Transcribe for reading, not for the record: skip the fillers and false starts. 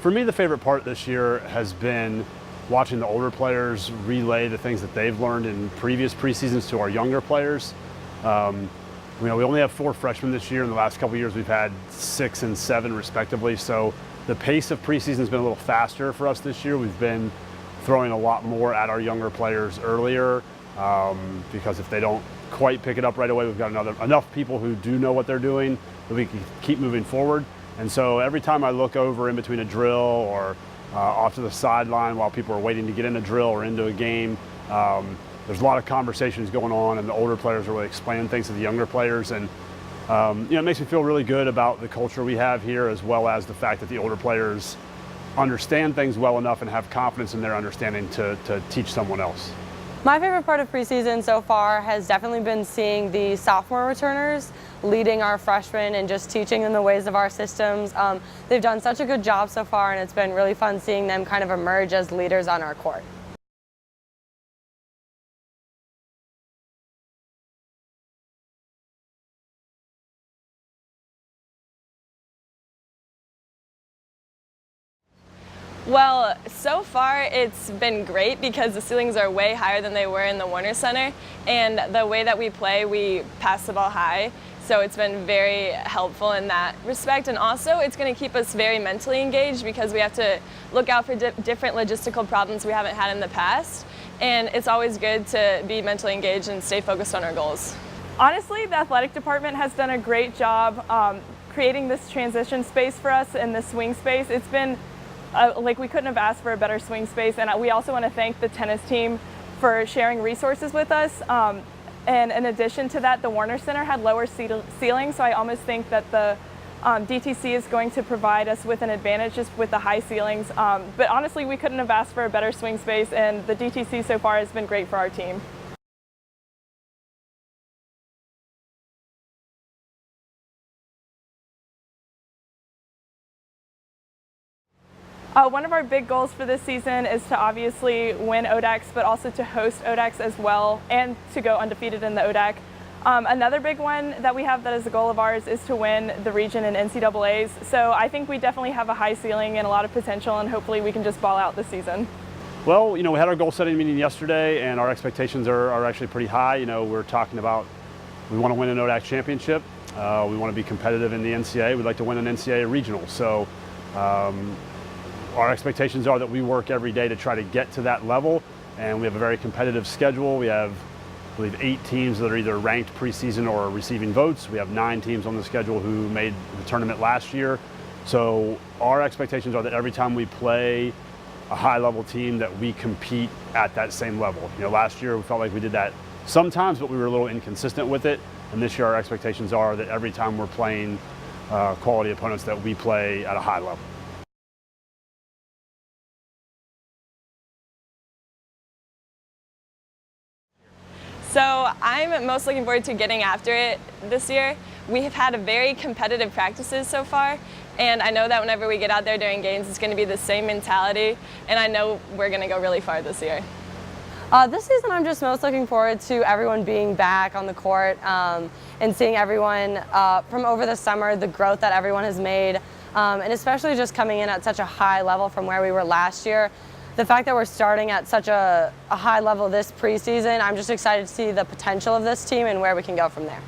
For me, the favorite part this year has been watching the older players relay the things that they've learned in previous preseasons to our younger players. We only have 4 freshmen this year. In the last couple of years, we've had 6 and 7 respectively. So the pace of preseason has been a little faster for us this year. We've been throwing a lot more at our younger players earlier because if they don't quite pick it up right away, we've got enough people who do know what they're doing that we can keep moving forward. And so every time I look over in between a drill or off to the sideline while people are waiting to get in a drill or into a game, there's a lot of conversations going on, and the older players are really explaining things to the younger players. And it makes me feel really good about the culture we have here, as well as the fact that the older players understand things well enough and have confidence in their understanding to teach someone else. My favorite part of preseason so far has definitely been seeing the sophomore returners leading our freshmen and just teaching them the ways of our systems. They've done such a good job so far, and it's been really fun seeing them kind of emerge as leaders on our court. Well, so far it's been great because the ceilings are way higher than they were in the Warner Center, and the way that we play, we pass the ball high, so it's been very helpful in that respect. And also it's going to keep us very mentally engaged because we have to look out for different logistical problems we haven't had in the past, and it's always good to be mentally engaged and stay focused on our goals. Honestly, the athletic department has done a great job creating this transition space for us and this swing space. It's been like we couldn't have asked for a better swing space, and we also want to thank the tennis team for sharing resources with us. And in addition to that, the Warner Center had lower ceilings, so I almost think that the DTC is going to provide us with an advantage just with the high ceilings. But honestly, we couldn't have asked for a better swing space, and the DTC so far has been great for our team. One of our big goals for this season is to obviously win ODACs, but also to host ODACs as well, and to go undefeated in the ODAC. Another big one that we have that is a goal of ours is to win the region in NCAAs. So I think we definitely have a high ceiling and a lot of potential, and hopefully we can just ball out this season. Well, we had our goal setting meeting yesterday, and our expectations are actually pretty high. We're talking about we want to win an ODAC championship. We want to be competitive in the NCAA. We'd like to win an NCAA regional. So our expectations are that we work every day to try to get to that level, and we have a very competitive schedule. We have, I believe, 8 teams that are either ranked preseason or receiving votes. We have 9 teams on the schedule who made the tournament last year. So our expectations are that every time we play a high-level team that we compete at that same level. Last year we felt like we did that sometimes, but we were a little inconsistent with it. And this year our expectations are that every time we're playing quality opponents that we play at a high level. So I'm most looking forward to getting after it this year. We have had a very competitive practices so far, and I know that whenever we get out there during games, it's going to be the same mentality, and I know we're going to go really far this year. This season I'm just most looking forward to everyone being back on the court and seeing everyone from over the summer, the growth that everyone has made, and especially just coming in at such a high level from where we were last year. The fact that we're starting at such a high level this preseason, I'm just excited to see the potential of this team and where we can go from there.